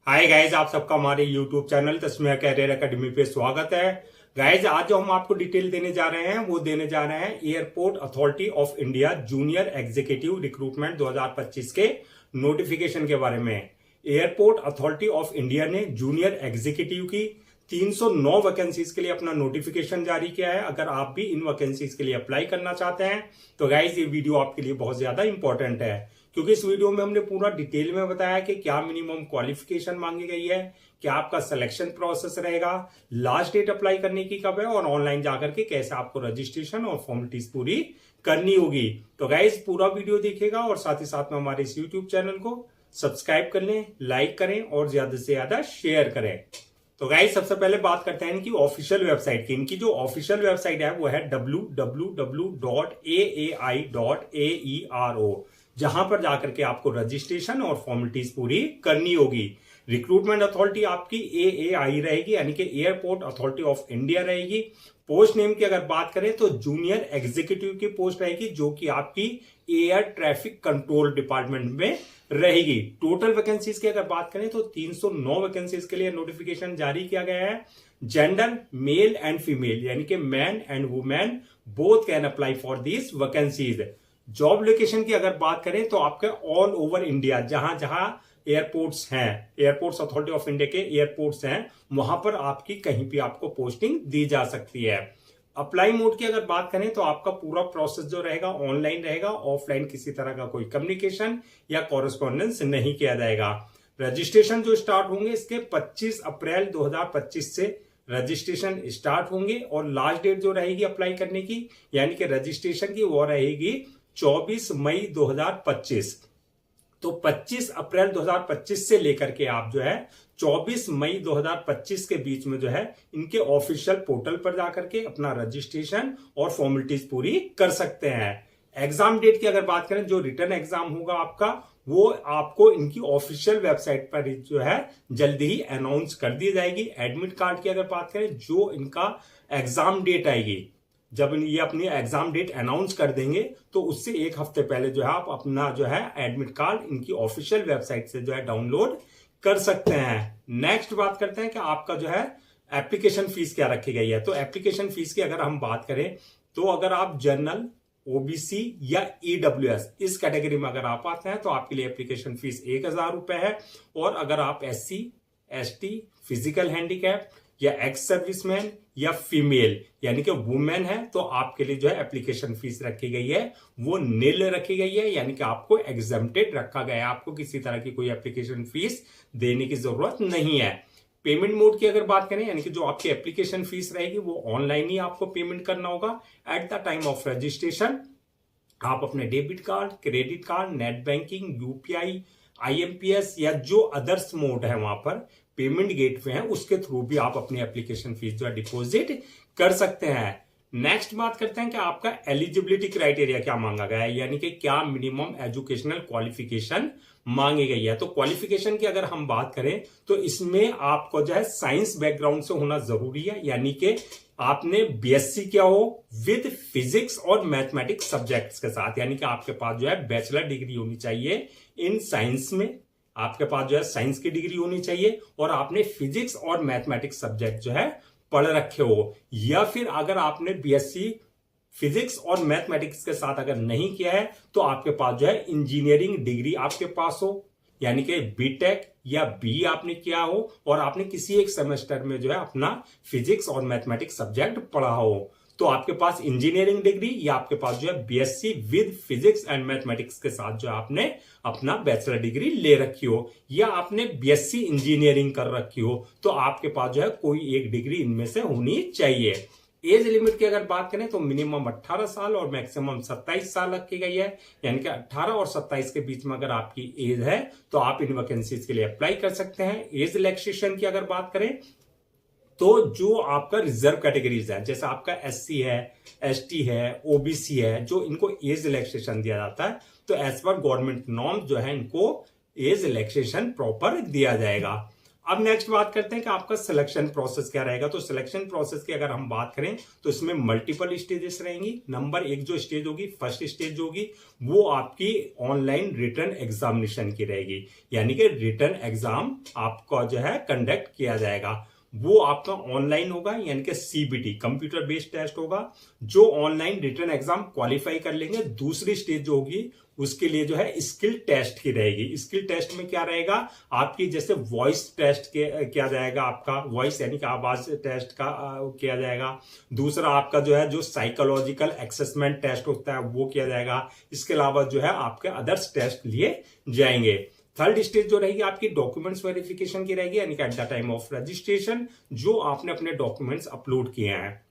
Hi guys, आप सबका हमारे YouTube channel Tasmiya Career Academy पे स्वागत है। गाइज, आज जो हम आपको डिटेल देने जा रहे हैं वो देने जा रहे हैं airport authority of India junior executive recruitment 2025 के नोटिफिकेशन के बारे में। एयरपोर्ट अथॉरिटी ऑफ इंडिया ने जूनियर एग्जीक्यूटिव की 309 वैकेंसीज के लिए अपना नोटिफिकेशन जारी किया है। अगर आप भी इन वैकेंसीज के लिए अप्लाई करना चाहते हैं तो गाइज ये वीडियो आपके लिए बहुत ज्यादा इंपॉर्टेंट है, क्योंकि इस वीडियो में हमने पूरा डिटेल में बताया कि क्या मिनिमम क्वालिफिकेशन मांगी गई है, क्या आपका सिलेक्शन प्रोसेस रहेगा, लास्ट डेट अप्लाई करने की कब है और ऑनलाइन जाकर के कैसे आपको रजिस्ट्रेशन और फॉर्मेलिटीज पूरी करनी होगी। तो गाइज पूरा वीडियो देखिएगा और साथ ही साथ में हमारे इस यूट्यूब चैनल को सब्सक्राइब कर लें, लाइक करें और ज्यादा से ज्यादा शेयर करें। तो गाइस सबसे पहले बात करते हैं इनकी ऑफिशियल वेबसाइट की। इनकी जो ऑफिशियल वेबसाइट है वो है www.aai.aero, जहां पर जाकर के आपको रजिस्ट्रेशन और फॉर्मेलिटीज पूरी करनी होगी। रिक्रूटमेंट अथॉरिटी आपकी एएआई रहेगी, यानी कि एयरपोर्ट अथॉरिटी ऑफ इंडिया रहेगी। पोस्ट नेम की अगर बात करें तो जूनियर एग्जीक्यूटिव की पोस्ट रहेगी, जो कि आपकी एयर ट्रैफिक कंट्रोल डिपार्टमेंट में रहेगी। टोटल वैकेंसीज की अगर बात करें तो 309 वैकेंसीज के लिए नोटिफिकेशन जारी किया गया है। जेंडर मेल एंड फीमेल, यानी कि man and women both can apply for these vacancies. Job location की अगर बात करें तो आपके ऑल ओवर इंडिया जहां जहां एयरपोर्ट्स हैं, एयरपोर्ट्स अथॉरिटी ऑफ इंडिया के एयरपोर्ट्स हैं, वहां पर आपकी कहीं भी आपको पोस्टिंग दी जा सकती है। अप्लाई मोड की अगर बात करें तो आपका पूरा प्रोसेस जो रहेगा ऑनलाइन रहेगा, ऑफलाइन किसी तरह का कोई कम्युनिकेशन या कॉरेस्पॉन्डेंस नहीं किया जाएगा। रजिस्ट्रेशन जो स्टार्ट होंगे इसके 25 अप्रैल 2025 से रजिस्ट्रेशन स्टार्ट होंगे और लास्ट डेट जो रहेगी अप्लाई करने की, यानी कि रजिस्ट्रेशन की, वो रहेगी 24 मई 2025। तो 25 अप्रैल 2025 से लेकर के आप जो है 24 मई 2025 के बीच में जो है इनके ऑफिशियल पोर्टल पर जाकर के अपना रजिस्ट्रेशन और फॉर्मेलिटीज पूरी कर सकते हैं। एग्जाम डेट की अगर बात करें, जो रिटर्न एग्जाम होगा आपका, वो आपको इनकी ऑफिशियल वेबसाइट पर जो है जल्दी ही अनाउंस कर दी जाएगी। एडमिट कार्ड की अगर बात करें, जो इनका एग्जाम डेट आएगी, जब ये अपनी एग्जाम डेट अनाउंस कर देंगे तो उससे एक हफ्ते पहले जो है आप अपना जो है एडमिट कार्ड इनकी ऑफिशियल वेबसाइट से जो है डाउनलोड कर सकते हैं। नेक्स्ट बात करते हैं कि आपका जो है एप्लीकेशन फीस क्या रखी गई है। तो एप्लीकेशन फीस की अगर हम बात करें तो अगर आप जनरल, ओबीसी या ईडब्ल्यूएस इस कैटेगरी में अगर आप आते हैं तो आपके लिए एप्लीकेशन फीस 1000 रुपए है। और अगर आप SC, ST, फिजिकल हैंडीकैप या एक्स सर्विसमैन या फीमेल यानी कि वुमेन है तो आपके लिए जो है एप्लीकेशन फीस रखी गई है वो नील रखी गई है, यानी कि आपको एग्जेम्प्टेड रखा गया है। आपको किसी तरह की कोई एप्लीकेशन फीस देने की जरूरत नहीं है। पेमेंट मोड की अगर बात करें, यानी कि जो आपकी एप्लीकेशन फीस रहेगी वो ऑनलाइन ही आपको पेमेंट करना होगा। At the time of registration आप अपने debit card, credit card, net banking, UPI, IMPS या जो अदर्स मोड है वहां पर पेमेंट गेटवे है उसके थ्रू भी आप अपनी एप्लीकेशन फीस जो है डिपॉजिट कर सकते हैं। नेक्स्ट बात करते हैं कि आपका एलिजिबिलिटी क्राइटेरिया क्या मांगा गया है, यानी कि क्या मिनिमम एजुकेशनल क्वालिफिकेशन मांगी गई है। तो क्वालिफिकेशन की अगर हम बात करें तो इसमें आपको जो है साइंस बैकग्राउंड से होना जरूरी है, यानी कि आपने BSc किया हो विद फिजिक्स और मैथमेटिक्स सब्जेक्ट्स के साथ, यानी कि आपके पास जो है बैचलर डिग्री होनी चाहिए इन साइंस में, आपके पास जो है साइंस की डिग्री होनी चाहिए और आपने फिजिक्स और मैथमेटिक्स सब्जेक्ट जो है पढ़ रखे हो। या फिर अगर आपने BSc फिजिक्स और मैथमेटिक्स के साथ अगर नहीं किया है तो आपके पास जो है इंजीनियरिंग डिग्री आपके पास हो, यानी कि बीटेक या BE आपने किया हो और आपने किसी एक सेमेस्टर में जो है अपना फिजिक्स और मैथमेटिक्स सब्जेक्ट पढ़ा हो, तो आपके पास इंजीनियरिंग डिग्री या आपके पास जो है BSc with physics and mathematics के साथ जो आपने अपना बैचलर डिग्री ले रखी हो, या आपने BSc इंजीनियरिंग कर रखी हो, तो आपके पास जो है कोई एक डिग्री इनमें से होनी चाहिए। एज लिमिट की अगर बात करें तो मिनिमम 18 साल और मैक्सिमम 27 साल रखी गई है, यानी कि 18 और 27 के बीच में अगर आपकी एज है तो आप इन वैकेंसीज के लिए अप्लाई कर सकते हैं। एज रिलैक्सेशन की अगर बात करें तो जो आपका रिजर्व कैटेगरीज है, जैसे आपका SC है, ST है, OBC है, जो इनको एज रिलैक्सेशन दिया जाता है, तो एज पर गवर्नमेंट नॉर्म जो है इनको एज रिलैक्सेशन प्रॉपर दिया जाएगा। अब नेक्स्ट बात करते हैं कि आपका सिलेक्शन प्रोसेस क्या रहेगा। तो सिलेक्शन प्रोसेस की अगर हम बात करें तो इसमें मल्टीपल स्टेजेस रहेंगी। नंबर 1 जो स्टेज होगी, फर्स्ट स्टेज जो होगी, वो आपकी ऑनलाइन रिटन एग्जामिनेशन की रहेगी, यानी कि रिटन एग्जाम आपका जो है कंडक्ट किया जाएगा। वो आपका ऑनलाइन होगा, यानी कि सीबीटी कंप्यूटर बेस्ड टेस्ट होगा। जो ऑनलाइन रिटन एग्जाम क्वालिफाई कर लेंगे, दूसरी स्टेज जो होगी उसके लिए जो है स्किल टेस्ट की रहेगी। स्किल टेस्ट में क्या रहेगा, आपकी जैसे वॉइस टेस्ट किया जाएगा, आपका वॉइस यानी कि आवाज टेस्ट का किया जाएगा। दूसरा आपका जो है जो साइकोलॉजिकल एसेसमेंट टेस्ट होता है वो किया जाएगा। इसके अलावा जो है आपके अदर्स टेस्ट लिए जाएंगे। थर्ड स्टेज जो रहेगी आपकी डॉक्यूमेंट्स वेरिफिकेशन की रहेगी, यानी कि at the time of registration जो आपने अपने डॉक्यूमेंट्स अपलोड किए हैं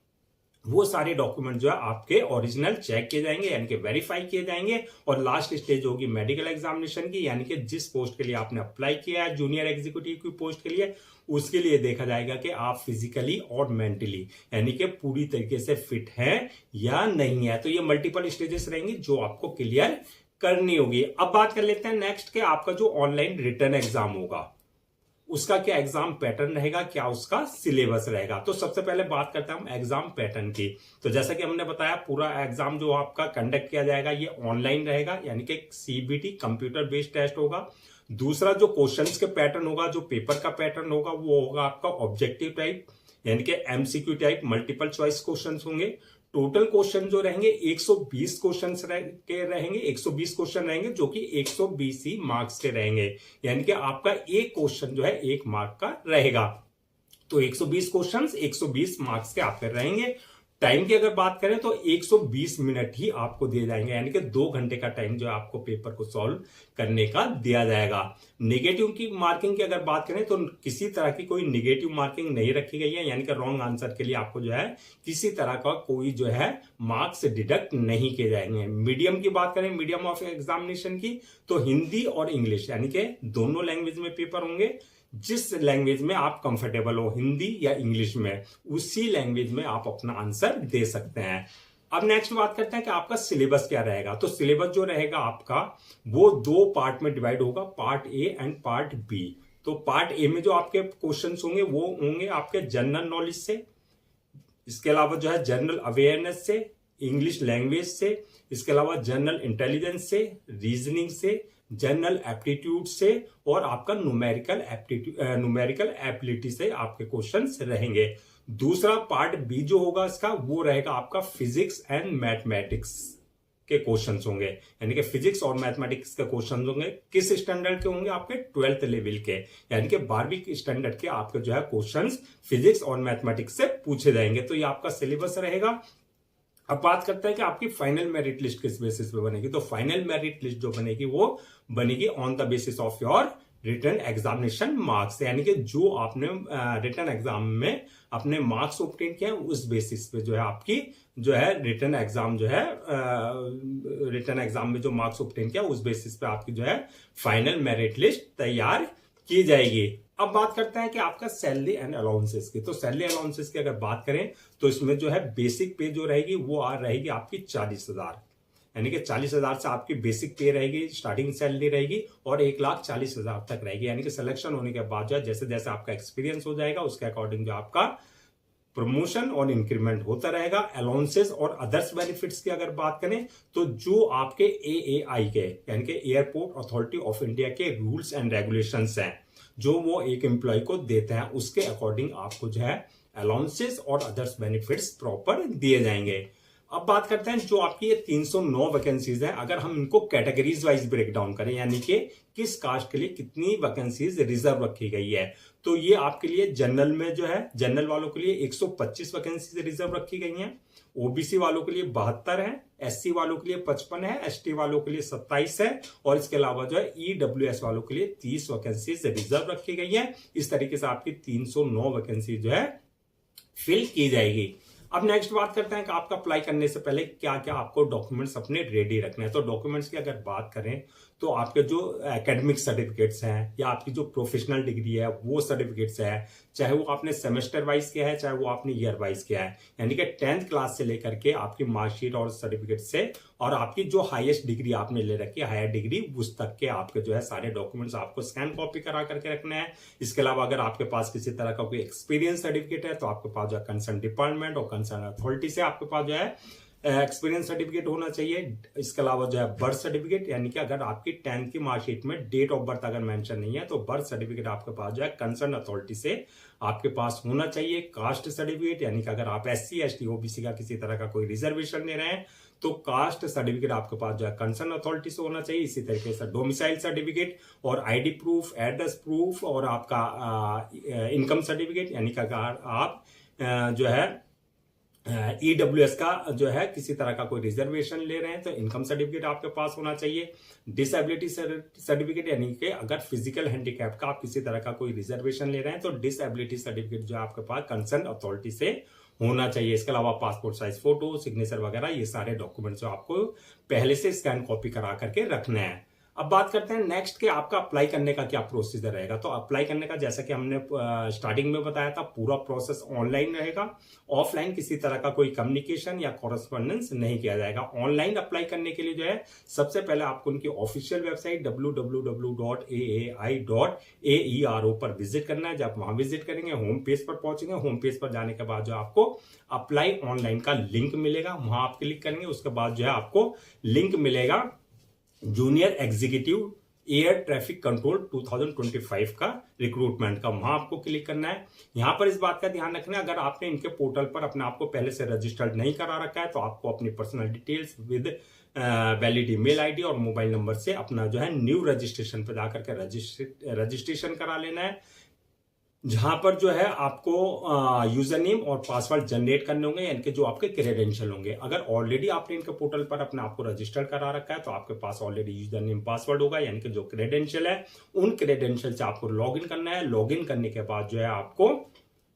वो सारे डॉक्यूमेंट जो है आपके ओरिजिनल चेक किए जाएंगे, यानी कि वेरीफाई किए जाएंगे। और लास्ट स्टेज होगी मेडिकल एग्जामिनेशन की, यानी कि जिस पोस्ट के लिए आपने अप्लाई किया है जूनियर एग्जीक्यूटिव की पोस्ट के लिए, उसके लिए देखा जाएगा कि आप फिजिकली और मेंटली यानी कि पूरी तरीके से फिट हैं या नहीं है। तो ये मल्टीपल स्टेजेस रहेंगी जो आपको क्लियर करनी होगी। अब बात कर लेते हैं नेक्स्ट के आपका जो ऑनलाइन रिटन एग्जाम होगा उसका क्या एग्जाम पैटर्न रहेगा, क्या उसका सिलेबस रहेगा। तो सबसे पहले बात करते हैं हम एग्जाम पैटर्न की। तो जैसा कि हमने बताया पूरा एग्जाम जो आपका कंडक्ट किया जाएगा ये ऑनलाइन रहेगा, यानी कि सीबीटी कंप्यूटर बेस्ड टेस्ट होगा। दूसरा जो क्वेश्चंस के पैटर्न होगा, जो पेपर का पैटर्न होगा वो होगा आपका ऑब्जेक्टिव टाइप, यानी कि MCQ type multiple choice question होंगे। टोटल क्वेश्चन जो रहेंगे 120 क्वेश्चन के रहेंगे, 120 क्वेश्चन रहेंगे जो कि 120 ही मार्क्स के रहेंगे, यानी कि आपका एक क्वेश्चन जो है 1 मार्क का रहेगा। तो 120 क्वेश्चंस 120 मार्क्स के आपके रहेंगे। टाइम की अगर बात करें तो 120 मिनट ही आपको दिए जाएंगे, यानी कि 2 घंटे का टाइम जो है आपको पेपर को सॉल्व करने का दिया जाएगा। नेगेटिव की मार्किंग की अगर बात करें तो किसी तरह की कोई नेगेटिव मार्किंग नहीं रखी गई है, यानी कि रॉन्ग आंसर के लिए आपको जो है किसी तरह का कोई जो है मार्क्स डिडक्ट नहीं किए जाएंगे। मीडियम की बात करें, मीडियम ऑफ एग्जामिनेशन की, तो हिंदी और इंग्लिश यानी कि दोनों लैंग्वेज में पेपर होंगे। जिस लैंग्वेज में आप कंफर्टेबल हो, हिंदी या इंग्लिश में, उसी लैंग्वेज में आप अपना आंसर दे सकते हैं। अब नेक्स्ट बात करते हैं कि आपका सिलेबस क्या रहेगा। तो सिलेबस जो रहेगा आपका वो 2 पार्ट में डिवाइड होगा, part A and part B. तो पार्ट ए में जो आपके क्वेश्चंस होंगे वो होंगे आपके जनरल नॉलेज से, इसके अलावा जो है जनरल अवेयरनेस से, इंग्लिश लैंग्वेज से, इसके अलावा जनरल इंटेलिजेंस से, रीजनिंग से, जनरल एप्टीट्यूड से और आपका न्यूमेरिकल एबिलिटी से आपके क्वेश्चंस रहेंगे। दूसरा पार्ट बी जो होगा इसका वो रहेगा आपका फिजिक्स एंड मैथमेटिक्स के क्वेश्चंस होंगे, यानी कि फिजिक्स और मैथमेटिक्स के क्वेश्चंस होंगे। किस स्टैंडर्ड के होंगे, आपके 12th लेवल के, यानी कि 12वीं स्टैंडर्ड के आपके जो है क्वेश्चंस फिजिक्स और मैथमेटिक्स से पूछे जाएंगे। तो ये आपका सिलेबस रहेगा। अब बात करते हैं कि आपकी फाइनल मेरिट लिस्ट किस बेसिस पे बनेगी। तो फाइनल मेरिट लिस्ट जो बनेगी वो बनेगी on the basis of your written examination marks, यानी कि जो आपने रिटन एग्जाम में अपने मार्क्स ऑब्टेन किए उस बेसिस पे जो है आपकी जो है रिटन एग्जाम जो है रिटन एग्जाम में जो मार्क्स ऑब्टेन किया उस बेसिस पे आपकी जो है फाइनल मेरिट लिस्ट तैयार की जाएगी। अब बात करते हैं कि आपका सैलरी एंड अलाउंसेस की। तो सैलरी अलाउंसेस की अगर बात करें तो इसमें जो है बेसिक पे जो रहेगी वो रहेगी आपकी 40,000, यानी कि 40,000 से आपकी बेसिक पे रहेगी, स्टार्टिंग सैलरी रहेगी और 1,40,000 तक रहेगी। यानी कि सिलेक्शन होने के बाद जो है जैसे जैसे आपका एक्सपीरियंस हो जाएगा उसके अकॉर्डिंग जो आपका प्रमोशन और इंक्रीमेंट होता रहेगा। अलाउंसेस और अदर्स बेनिफिट्स की अगर बात करें तो जो आपके AAI के यानी कि एयरपोर्ट अथॉरिटी ऑफ इंडिया के रूल्स एंड रेगुलेशंस हैं जो वो एक एम्प्लॉय को देते हैं, उसके अकॉर्डिंग आपको जो है अलाउंसेस और अदर्स बेनिफिट्स प्रॉपर दिए जाएंगे। अब बात करते हैं जो आपकी ये 309 वैकेंसीज हैं, अगर हम इनको कैटेगरीज वाइज ब्रेक डाउन करें, यानी कि किस कास्ट के लिए कितनी वैकेंसीज रिजर्व रखी गई है, तो ये आपके लिए जनरल में जो है जनरल वालों के लिए 125 वैकेंसीज रिजर्व रखी गई हैं, ओबीसी वालों के लिए 72 है, एससी वालों के लिए 55 है, एसटी वालों के लिए 27 है और इसके अलावा जो है ईडब्ल्यूएस वालों के लिए 30 वैकेंसीज रिजर्व रखी गई है। इस तरीके से आपकी 309 वैकेंसी जो है फिल की जाएगी। अब नेक्स्ट बात करते हैं कि आपका अप्लाई करने से पहले क्या क्या आपको डॉक्यूमेंट्स अपने रेडी रखने हैं। तो डॉक्यूमेंट्स की अगर बात करें तो आपके जो एकेडमिक सर्टिफिकेट्स हैं या आपकी जो प्रोफेशनल डिग्री है वो सर्टिफिकेट्स है, चाहे वो आपने सेमेस्टर वाइज किया है चाहे वो आपने ईयर वाइज किया है, यानी कि 10th क्लास से लेकर के आपकी मार्कशीट और सर्टिफिकेट से और आपकी जो हाईएस्ट डिग्री आपने ले रखी है हायर डिग्री उस तक के आपके जो है सारे डॉक्यूमेंट्स आपको स्कैन कॉपी करा करके रखने हैं। इसके अलावा अगर आपके पास किसी तरह का कोई एक्सपीरियंस सर्टिफिकेट है तो आपके पास जो है कंसर्न डिपार्टमेंट और कंसर्न अथॉरिटी से आपके पास जो है एक्सपीरियंस सर्टिफिकेट होना चाहिए। इसके अलावा जो है बर्थ सर्टिफिकेट, यानी कि अगर आपकी 10th की मार्कशीट में डेट ऑफ बर्थ अगर मेंशन नहीं है तो बर्थ सर्टिफिकेट आपके पास जो है कंसर्न अथॉरिटी से आपके पास होना चाहिए। कास्ट सर्टिफिकेट, यानी कि अगर आप SC ST OBC का किसी तरह का कोई रिजर्वेशन ले रहे हैं तो कास्ट सर्टिफिकेट आपके पास जो है कंसर्न अथॉरिटी से होना चाहिए। इसी तरीके से डोमिसाइल सर्टिफिकेट और ID प्रूफ, एड्रेस प्रूफ और आपका इनकम सर्टिफिकेट, यानी कि अगर आप जो है EWS का जो है किसी तरह का कोई रिजर्वेशन ले रहे हैं तो इनकम सर्टिफिकेट आपके पास होना चाहिए। डिसेबिलिटी सर्टिफिकेट, यानी कि अगर फिजिकल हैंडीकैप का आप किसी तरह का कोई रिजर्वेशन ले रहे हैं तो डिसेबिलिटी सर्टिफिकेट जो है आपके पास कंसर्न अथॉरिटी से होना चाहिए। इसके अलावा पासपोर्ट साइज फोटो, सिग्नेचर वगैरह ये सारे डॉक्यूमेंट्स जो आपको पहले से स्कैन कॉपी करा करके रखने हैं। अब बात करते हैं नेक्स्ट के आपका अप्लाई करने का क्या प्रोसीजर रहेगा। तो अप्लाई करने का जैसा कि हमने स्टार्टिंग में बताया था पूरा प्रोसेस ऑनलाइन रहेगा, ऑफलाइन किसी तरह का कोई कम्युनिकेशन या कॉरेस्पॉन्डेंस नहीं किया जाएगा। ऑनलाइन अप्लाई करने के लिए जो है सबसे पहले आपको उनकी ऑफिशियल वेबसाइट www.aai.aero पर विजिट करना है। जब वहां विजिट करेंगे होम पेज पर पहुंचेंगे, होम पेज पर जाने के बाद जो आपको अप्लाई ऑनलाइन का लिंक मिलेगा, वहां आप क्लिक करेंगे। उसके बाद जो है आपको लिंक मिलेगा junior executive air traffic control 2025 का रिक्रूटमेंट का, वहां आपको क्लिक करना है। यहां पर इस बात का ध्यान रखना है अगर आपने इनके पोर्टल पर अपने आप को पहले से रजिस्टर्ड नहीं करा रखा है तो आपको अपनी personal details with valid email ID और मोबाइल नंबर से अपना जो है न्यू रजिस्ट्रेशन पर जाकर के रजिस्ट्रेशन करा लेना है, जहां पर जो है आपको यूजर नेम और पासवर्ड जनरेट करने होंगे, यानी कि जो आपके क्रेडेंशियल होंगे। अगर ऑलरेडी आपने इनके पोर्टल पर अपने आपको रजिस्टर करा रखा है तो आपके पास ऑलरेडी यूजर नेम पासवर्ड होगा, यानी कि जो क्रेडेंशियल है उन क्रेडेंशियल से आपको लॉगिन करना है। लॉगिन करने के बाद जो है आपको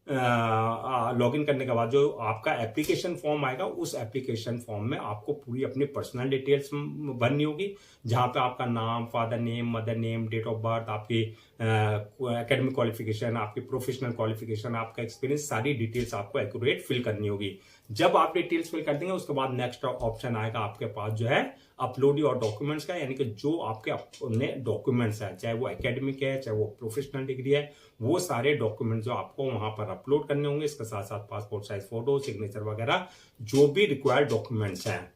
लॉगिन करने के बाद जो आपका एप्लीकेशन फॉर्म आएगा उस एप्लीकेशन फॉर्म में आपको पूरी अपनी पर्सनल डिटेल्स भरनी होगी, जहां पे आपका नाम, father name, mother name, date of birth, आपकी एकेडमिक क्वालिफिकेशन, आपकी प्रोफेशनल क्वालिफिकेशन, आपका एक्सपीरियंस, सारी डिटेल्स आपको एक्यूरेट फिल करनी होगी। जब आप डिटेल्स फिल कर देंगे उसके बाद नेक्स्ट ऑप्शन आएगा आपके पास जो है अपलोड योर डॉक्यूमेंट्स का, यानी कि जो आपके अपने डॉक्यूमेंट्स है, चाहे वो एकेडमिक है चाहे वो प्रोफेशनल डिग्री है, वो सारे डॉक्यूमेंट्स जो आपको वहां पर अपलोड करने होंगे। इसके साथ साथ पासपोर्ट साइज फोटो, सिग्नेचर वगैरह जो भी रिक्वायर्ड डॉक्यूमेंट्स हैं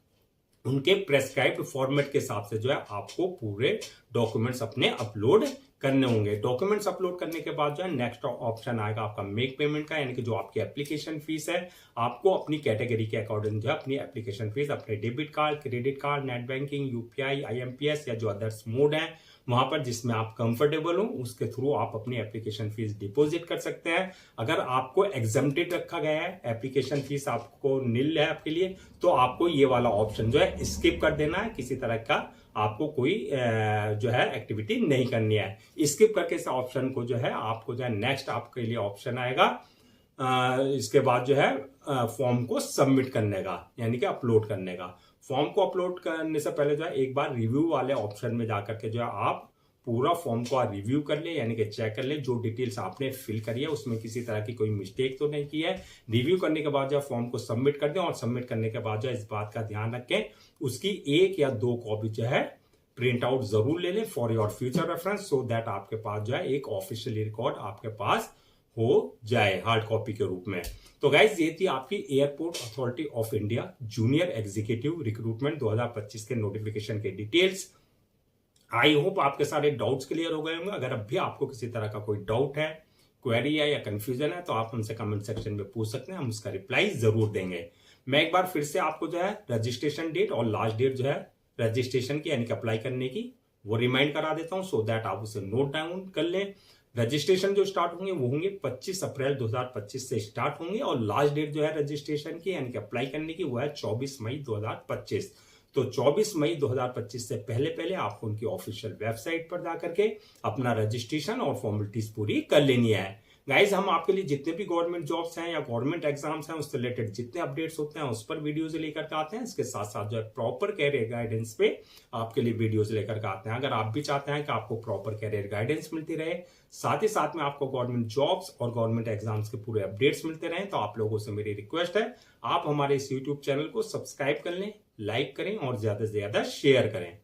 उनके प्रेस्क्राइब्ड फॉर्मेट के हिसाब से जो है आपको पूरे डॉक्यूमेंट्स अपने अपलोड करने होंगे। डॉक्यूमेंट्स अपलोड करने के बाद जो है नेक्स्ट ऑप्शन आएगा आपका मेक पेमेंट का, यानी कि जो आपकी एप्लीकेशन फीस है आपको अपनी कैटेगरी के अकॉर्डिंग जो है अपनी एप्लीकेशन फीस अपने debit card, credit card, net banking, UPI, IMPS या जो अदर्स मोड है वहां पर जिसमें आप कंफर्टेबल हो उसके थ्रू आप अपनी एप्लीकेशन फीस डिपॉजिट कर सकते हैं। अगर आपको एग्जम्प्टेड रखा गया है, एप्लीकेशन फीस आपको नील है आपके लिए, तो आपको ये वाला ऑप्शन जो है स्किप कर देना है। किसी तरह का आपको कोई जो है एक्टिविटी नहीं करनी है। स्किप करके इस ऑप्शन को जो है आपको जो है नेक्स्ट आपके लिए ऑप्शन आएगा इसके बाद जो है फॉर्म को सबमिट करने का, यानी कि अपलोड करने का। फॉर्म को अपलोड करने से पहले जो है एक बार रिव्यू वाले ऑप्शन में जाकर के जो है आप पूरा फॉर्म को रिव्यू कर ले, यानी कि चेक कर ले जो डिटेल्स आपने फिल करी है उसमें किसी तरह की कोई मिस्टेक तो नहीं की है। रिव्यू करने के बाद जो फॉर्म को सबमिट कर दें और सबमिट करने के बाद जो इस बात का ध्यान रखें उसकी 1 या 2 कॉपी जो है प्रिंट आउट जरूर ले लें for your future reference, so that आपके पास जो है एक ऑफिशियल रिकॉर्ड आपके पास हो जाए हार्ड कॉपी के रूप में। तो गाइज ये थी आपकी airport authority of India junior executive recruitment 2025 के नोटिफिकेशन के डिटेल्स। आई होप आपके सारे डाउट्स क्लियर हो गए होंगे। अगर अब भी आपको किसी तरह का कोई डाउट है, क्वेरी है या कंफ्यूजन है तो आप हमसे कमेंट सेक्शन में पूछ सकते हैं, हम उसका रिप्लाई जरूर देंगे। मैं एक बार फिर से आपको जो है रजिस्ट्रेशन डेट और लास्ट डेट जो है रजिस्ट्रेशन की यानी कि अप्लाई करने की वो रिमाइंड करा देता हूं, सो दैट आप उसे नोट डाउन कर लें। रजिस्ट्रेशन जो स्टार्ट होंगे वो होंगे 25 अप्रैल 2025 से स्टार्ट होंगे और लास्ट डेट जो है रजिस्ट्रेशन की यानी कि अप्लाई करने की वो है 24 मई 2025। तो 24 मई 2025 से पहले पहले आपको उनकी ऑफिशियल वेबसाइट पर जाकर के अपना रजिस्ट्रेशन और फॉर्मेलिटीज पूरी कर लेनी है। गाइज हम आपके लिए जितने भी गवर्नमेंट जॉब्स हैं या गवर्नमेंट एग्जाम्स हैं उससे रिलेटेड जितने अपडेट्स होते हैं उस पर वीडियोज लेकर के आते हैं। इसके साथ साथ जो है प्रॉपर कैरियर गाइडेंस पे आपके लिए वीडियोज लेकर के आते हैं। अगर आप भी चाहते हैं कि आपको प्रॉपर कैरियर गाइडेंस मिलती रहे, साथ ही साथ में आपको गवर्नमेंट जॉब्स और गवर्नमेंट एग्जाम्स के पूरे अपडेट्स मिलते रहे, तो आप लोगों से मेरी रिक्वेस्ट है आप हमारे इस यूट्यूब चैनल को सब्सक्राइब कर लें, लाइक करें और ज्यादा से ज्यादा शेयर करें।